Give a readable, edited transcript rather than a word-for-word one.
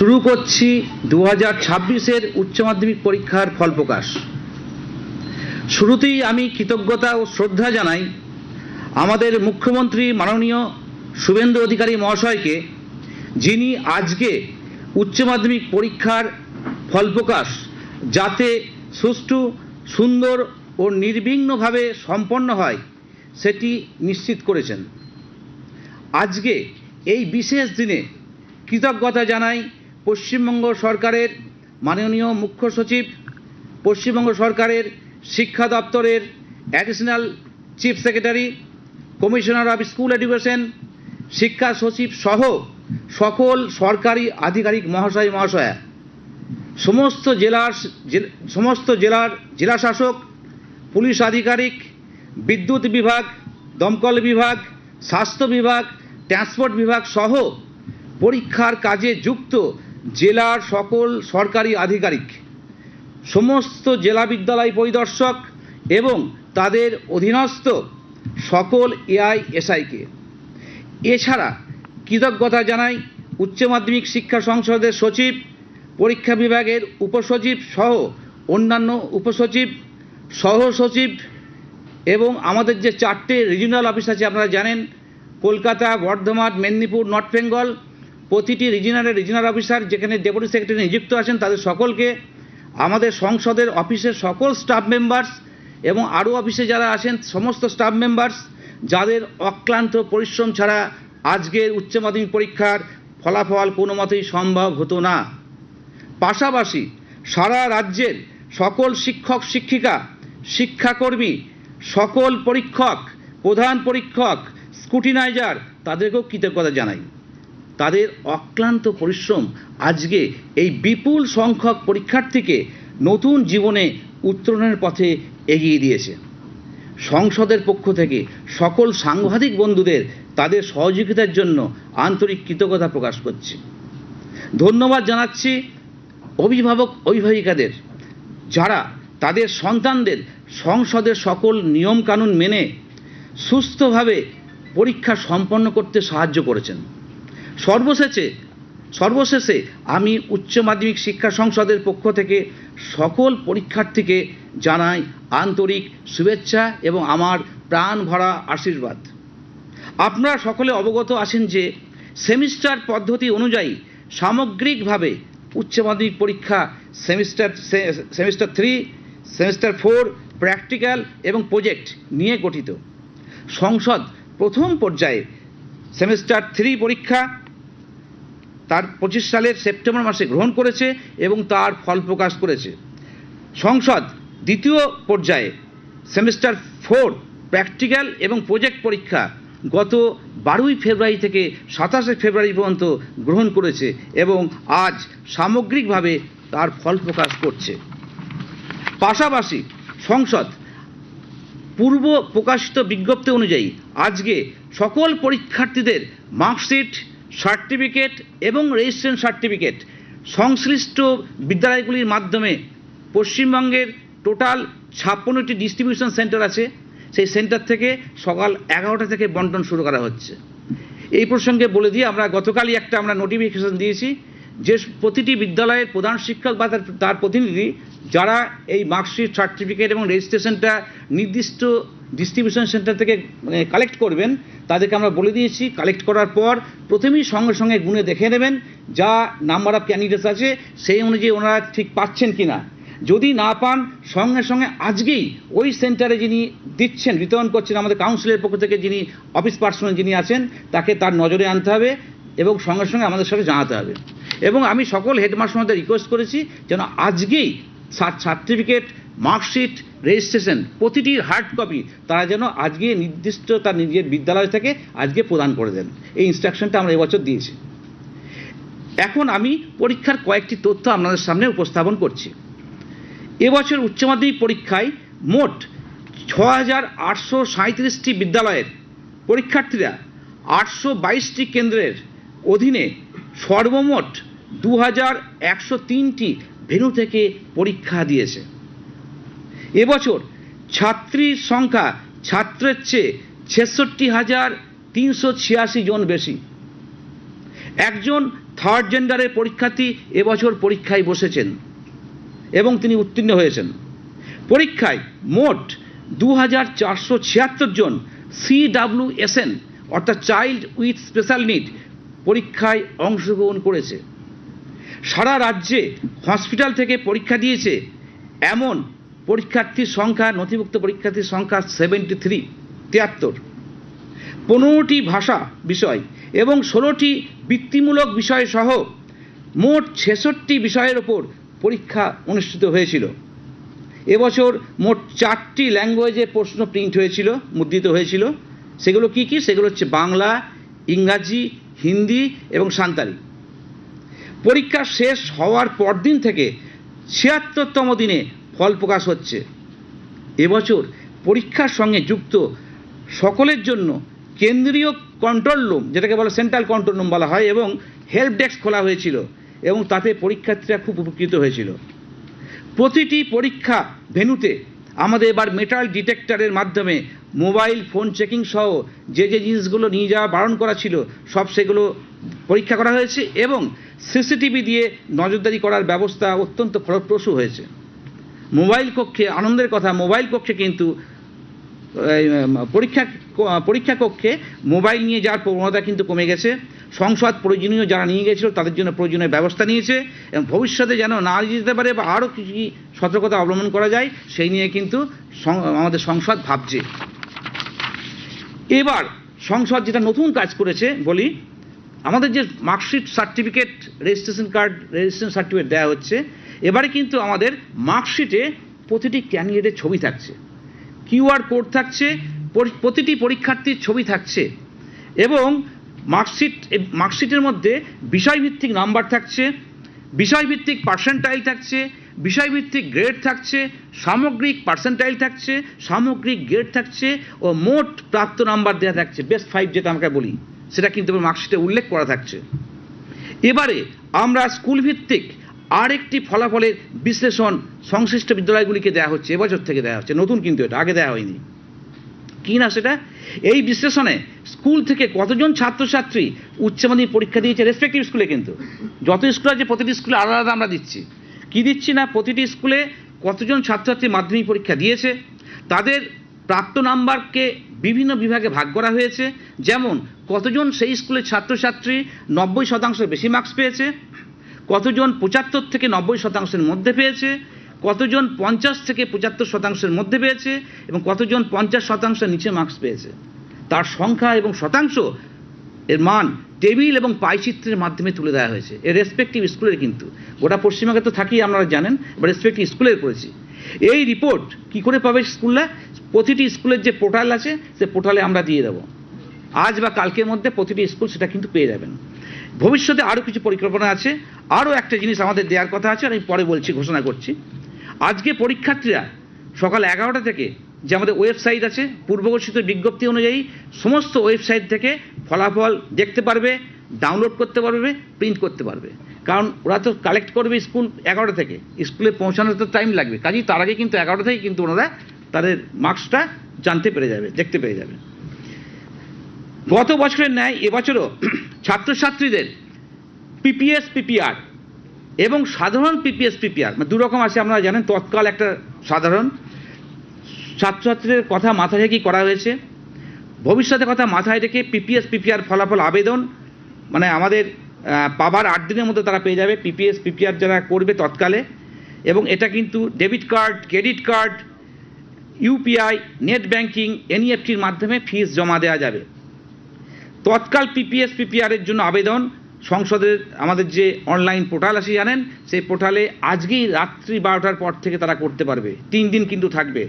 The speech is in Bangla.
শুরু করছি 2026-এর উচ্চ মাধ্যমিক পরীক্ষার ফল প্রকাশ। শুরুতেই আমি কৃতজ্ঞতা ও শ্রদ্ধা জানাই আমাদের মুখ্যমন্ত্রী মাননীয় শুভেন্দু অধিকারী মহাশয়কে, যিনি আজকে উচ্চ মাধ্যমিক পরীক্ষার ফল প্রকাশ যাতে সুষ্ঠু, সুন্দর ও নির্বিঘ্নভাবে সম্পন্ন হয় সেটি নিশ্চিত করেছেন। আজকে এই বিশেষ দিনে কৃতজ্ঞতা জানাই পশ্চিমবঙ্গ সরকারের মাননীয় মুখ্য সচিব, পশ্চিমবঙ্গ সরকারের শিক্ষা দপ্তরের additional chief secretary, commissioner of school education, শিক্ষা সচিব সহ সকল সরকারি আধিকারিক মহাশয় মহাশয়া, সমস্ত জেলার জেলাশাসক, পুলিশ আধিকারিক, বিদ্যুৎ বিভাগ, দমকল বিভাগ, স্বাস্থ্য বিভাগ, ট্রান্সপোর্ট বিভাগ সহ পরীক্ষার কাজে যুক্ত জেলার সকল সরকারি আধিকারিক, সমস্ত জেলা বিদ্যালয় পরিদর্শক এবং তাদের অধীনস্থ সকল এআইএসআইকে। এছাড়া কৃতজ্ঞতা জানাই উচ্চ মাধ্যমিক শিক্ষা সংসদের সচিব, পরীক্ষা বিভাগের উপসচিব সহ অন্যান্য উপসচিব, সহ সচিব এবং আমাদের যে 4টে রিজিওনাল অফিস আছে আপনারা জানেন, কলকাতা, বর্ধমান, মেদিনীপুর, নর্থ বেঙ্গল, প্রতিটি রিজিওনাল অফিসার যেখানে ডেপুটি সেক্রেটারি নিযুক্ত আছেন তাদের সকলকে, আমাদের সংসদের অফিসের সকল স্টাফ মেম্বার্স এবং আরও অফিসে যারা আছেন সমস্ত স্টাফ মেম্বার্স, যাদের অক্লান্ত পরিশ্রম ছাড়া আজকের উচ্চ মাধ্যমিক পরীক্ষার ফলাফল কোনো মতেই সম্ভব হতো না। পাশাপাশি সারা রাজ্যের সকল শিক্ষক শিক্ষিকা, শিক্ষাকর্মী, সকল পরীক্ষক, প্রধান পরীক্ষক, স্ক্রুটিনাইজার, তাদেরকেও কৃতজ্ঞতা জানাই। তাদের অক্লান্ত পরিশ্রম আজকে এই বিপুল সংখ্যক পরীক্ষার্থীকে নতুন জীবনে উত্তরণের পথে এগিয়ে দিয়েছে। সংসদের পক্ষ থেকে সকল সাংবাদিক বন্ধুদের তাদের সহযোগিতার জন্য আন্তরিক কৃতজ্ঞতা প্রকাশ করছি। ধন্যবাদ জানাচ্ছি অভিভাবক অভিভাবিকাদের, যারা তাদের সন্তানদের সংসদের সকল নিয়মকানুন মেনে সুস্থভাবে পরীক্ষা সম্পন্ন করতে সাহায্য করেছেন। সর্বশেষে আমি উচ্চ মাধ্যমিক শিক্ষা সংসদের পক্ষ থেকে সকল পরীক্ষার্থীকে জানাই আন্তরিক শুভেচ্ছা এবং আমার প্রাণ ভরা আশীর্বাদ। আপনারা সকলে অবগত আছেন যে সেমিস্টার পদ্ধতি অনুযায়ী সামগ্রিকভাবে উচ্চ মাধ্যমিক পরীক্ষা সেমিস্টার 3, সেমিস্টার 4, প্র্যাকটিক্যাল এবং প্রজেক্ট নিয়ে গঠিত। সংসদ প্রথম পর্যায়ে সেমিস্টার 3 পরীক্ষা তার 25 সালের সেপ্টেম্বর মাসে গ্রহণ করেছে এবং তার ফল প্রকাশ করেছে। সংসদ দ্বিতীয় পর্যায়ে সেমিস্টার 4 প্র্যাকটিক্যাল এবং প্রজেক্ট পরীক্ষা গত 12 ফেব্রুয়ারি থেকে 27 ফেব্রুয়ারি পর্যন্ত গ্রহণ করেছে এবং আজ সামগ্রিকভাবে তার ফল প্রকাশ করছে। পাশাপাশি সংসদ পূর্ব প্রকাশিত বিজ্ঞপ্তি অনুযায়ী আজকে সকল পরীক্ষার্থীদের মার্কশিট, সার্টিফিকেট এবং রেজিস্ট্রেশন সার্টিফিকেট সংশ্লিষ্ট বিদ্যালয়গুলির মাধ্যমে পশ্চিমবঙ্গের টোটাল 56টি ডিস্ট্রিবিউশন সেন্টার আছে, সেই সেন্টার থেকে সকাল 11টা থেকে বন্টন শুরু করা হচ্ছে। এই প্রসঙ্গে বলে দিয়ে গতকালই আমরা নোটিফিকেশন দিয়েছি যে প্রতিটি বিদ্যালয়ের প্রধান শিক্ষক বা তার প্রতিনিধি যারা এই মার্কশিট, সার্টিফিকেট এবং রেজিস্ট্রেশনটা নির্দিষ্ট ডিস্ট্রিবিউশন সেন্টার থেকে কালেক্ট করবেন, তাদেরকে আমরা বলে দিয়েছি কালেক্ট করার পর প্রথমেই সঙ্গে সঙ্গে গুণে দেখে নেবেন যা নাম্বার অফ ক্যান্ডিডেটস আছে সেই অনুযায়ী ওনারা ঠিক পাচ্ছেন কিনা। যদি না পান সঙ্গে সঙ্গে আজকেই ওই সেন্টারে যিনি দিচ্ছেন, বিতরণ করছেন, আমাদের কাউন্সিলের পক্ষ থেকে যিনি অফিস পার্সন যিনি আছেন তাকে তার নজরে আনতে হবে এবং সঙ্গে সঙ্গে আমাদের সাথে জানাতে হবে। এবং আমি সকল হেডমাস্টারদের রিকোয়েস্ট করেছি যেন আজকেই সার্টিফিকেট, মার্কশিট, রেজিস্ট্রেশন প্রতিটির হার্ড কপি তারা যেন আজকে নির্দিষ্ট তার নিজের বিদ্যালয় থেকে আজকে প্রদান করে দেন। এই ইনস্ট্রাকশনটা আমরা এবছর দিয়েছি। এখন আমি পরীক্ষার কয়েকটি তথ্য আপনাদের সামনে উপস্থাপন করছি। এবছর উচ্চ মাধ্যমিক পরীক্ষায় মোট 6,837টি বিদ্যালয়ের পরীক্ষার্থীরা 822টি কেন্দ্রের অধীনে সর্বমোট 2,103টি ভেন্যু থেকে পরীক্ষা দিয়েছে। এবছর ছাত্রীর সংখ্যা ছাত্রের চেয়ে 66,386 জন বেশি। একজন থার্ড জেন্ডারের পরীক্ষার্থী এবছর পরীক্ষায় বসেছেন এবং তিনি উত্তীর্ণ হয়েছেন। পরীক্ষায় মোট 2476 জন CWSN অর্থাৎ চাইল্ড উইথ স্পেশাল নিড পরীক্ষায় অংশগ্রহণ করেছে। সারা রাজ্যে হসপিটাল থেকে পরীক্ষা দিয়েছে এমন পরীক্ষার্থীর সংখ্যা, নথিভুক্ত পরীক্ষার্থীর সংখ্যা 73। 15টি ভাষা বিষয় এবং 16টি বৃত্তিমূলক বিষয় সহ মোট 66টি বিষয়ের ওপর পরীক্ষা অনুষ্ঠিত হয়েছিল। এবছর মোট 4টি ল্যাঙ্গুয়েজে প্রশ্ন প্রিন্ট হয়েছিল, মুদ্রিত হয়েছিল। সেগুলো কি কি? সেগুলো হচ্ছে বাংলা, ইংরাজি, হিন্দি এবং সাঁওতালি। পরীক্ষা শেষ হওয়ার পরদিন থেকে 76তম দিনে ফল প্রকাশ হচ্ছে। এবছর পরীক্ষার সঙ্গে যুক্ত সকলের জন্য কেন্দ্রীয় কন্ট্রোল রুম, যেটাকে বলে সেন্ট্রাল কন্ট্রোল রুম বলা হয়, এবং হেল্প ডেস্ক খোলা হয়েছিল এবং তাতে পরীক্ষার্থীরা খুব উপকৃত হয়েছিল। প্রতিটি পরীক্ষা ভেন্যুতে আমাদের এবার মেটাল ডিটেক্টরের মাধ্যমে মোবাইল ফোন চেকিং সহ যে জিনিসগুলো নিয়ে যাওয়া বারণ করা ছিল সব সেগুলো পরীক্ষা করা হয়েছে এবং সিসিটিভি দিয়ে নজরদারি করার ব্যবস্থা অত্যন্ত ফলপ্রসূ হয়েছে। মোবাইল কক্ষে, আনন্দের কথা, মোবাইল কক্ষে কিন্তু পরীক্ষা কক্ষে মোবাইল নিয়ে যাওয়ার প্রবণতা কিন্তু কমে গেছে। সংসদ প্রয়োজনীয় যারা নিয়ে গেছিল তাদের জন্য প্রয়োজনীয় ব্যবস্থা নিয়েছে এবং ভবিষ্যতে যেন না নিয়ে যেতে পারে বা আরও কিছু সতর্কতা অবলম্বন করা যায় সেই নিয়ে কিন্তু আমাদের সংসদ ভাবছে। এবার সংসদ যেটা নতুন কাজ করেছে বলি, আমাদের যে marksheet certificate, registration card, registration certificate দেওয়া হচ্ছে, এবারে কিন্তু আমাদের মার্কশিটে প্রতিটি ক্যান্ডিডেটের ছবি থাকছে, QR কোড থাকছে, প্রতিটি পরীক্ষার্থীর ছবি থাকছে এবং মার্কশিটের মধ্যে বিষয়ভিত্তিক নাম্বার থাকছে, বিষয়ভিত্তিক পার্সেন্টাইল থাকছে, বিষয়ভিত্তিক গ্রেড থাকছে, সামগ্রিক পার্সেন্টাইল থাকছে, সামগ্রিক গ্রেড থাকছে ও মোট প্রাপ্ত নাম্বার দেওয়া থাকছে, বেস্ট 5 যেটা আমরা বলি, সেটা কিন্তু মার্কশিটে উল্লেখ করা থাকছে। এবারে আমরা স্কুল ভিত্তিক আরেকটি ফলাফলের বিশ্লেষণ সংশ্লিষ্ট বিদ্যালয়গুলিকে দেওয়া হচ্ছে, এবছর থেকে দেওয়া হচ্ছে, নতুন কিন্তু এটা আগে দেওয়া হয়নি। কি না সেটা? এই বিশ্লেষণে স্কুল থেকে কতজন ছাত্রছাত্রী উচ্চ মাধ্যমিক পরীক্ষা দিয়েছে রেসপেক্টিভ স্কুলে, কিন্তু যত স্কুল আছে প্রতিটি স্কুলে আলাদা আলাদা আমরা দিচ্ছি। কি দিচ্ছি না, প্রতিটি স্কুলে কতজন ছাত্রছাত্রী মাধ্যমিক পরীক্ষা দিয়েছে, তাদের প্রাপ্ত নাম্বারকে বিভিন্ন বিভাগে ভাগ করা হয়েছে। যেমন কতজন সেই স্কুলের ছাত্রছাত্রী 90% বেশি মার্কস পেয়েছে, কতজন 75 থেকে 90% মধ্যে পেয়েছে, কতজন 50 থেকে 75% মধ্যে পেয়েছে এবং কতজন 50% নিচে মার্কস পেয়েছে, তার সংখ্যা এবং শতাংশ এর মান টেবিল এবং পাইচিত্রের মাধ্যমে তুলে দেওয়া হয়েছে। এর রেসপেক্টিভ স্কুলের, কিন্তু গোটা পশ্চিমবঙ্গে তো থাকি আপনারা জানেন, বা রেসপেক্টিভ স্কুলের করেছি। এই রিপোর্ট কি করে পাবে স্কুলরা? প্রতিটি স্কুলের যে পোর্টাল আছে সে পোর্টালে আমরা দিয়ে দেবো, আজ বা কালকের মধ্যে প্রতিটি স্কুল সেটা কিন্তু পেয়ে যাবেন। ভবিষ্যতে আরও কিছু পরিকল্পনা আছে, আরও একটা জিনিস আমাদের দেওয়ার কথা আছে, আমি পরে বলছি, ঘোষণা করছি। আজকে পরীক্ষার্থীরা সকাল 11টা থেকে যে আমাদের ওয়েবসাইট আছে, পূর্বঘোষিত বিজ্ঞপ্তি অনুযায়ী সমস্ত ওয়েবসাইট থেকে ফলাফল দেখতে পারবে, ডাউনলোড করতে পারবে, প্রিন্ট করতে পারবে। কারণ ওরা তো কালেক্ট করবে স্কুল 11টা থেকে, স্কুলে পৌঁছানোর তো টাইম লাগবে, কাজেই তার আগে কিন্তু 11টা থেকে কিন্তু ওনারা তাদের মার্কসটা জানতে পেরে যাবে, দেখতে পেরে যাবে। গত বছরের ন্যায় এবছরও ছাত্রছাত্রীদের PPS PPR এবং সাধারণ PPS PPR, মানে দু রকম আছে আপনারা জানেন, তৎকাল একটা সাধারণ। ছাত্রছাত্রীদের কথা মাথায় রেখেই করা হয়েছে, ভবিষ্যতের কথা মাথায় রেখে PPS PPR ফলাফল আবেদন মানে আমাদের পাবার 8 দিনের মধ্যে তারা পেয়ে যাবে, PPS PPR যারা করবে তৎকালে। এবং এটা কিন্তু debit card, credit card, UPI, net banking, NEFTর মাধ্যমে ফিস জমা দেওয়া যাবে। তৎকাল PPS PPR এর জন্য আবেদন সংসদের আমাদের যে অনলাইন পোর্টাল আছে জানেন, সেই পোর্টালে আজকেই রাত্রি 12টার পর থেকে তারা করতে পারবে, 3 দিন কিন্তু থাকবে।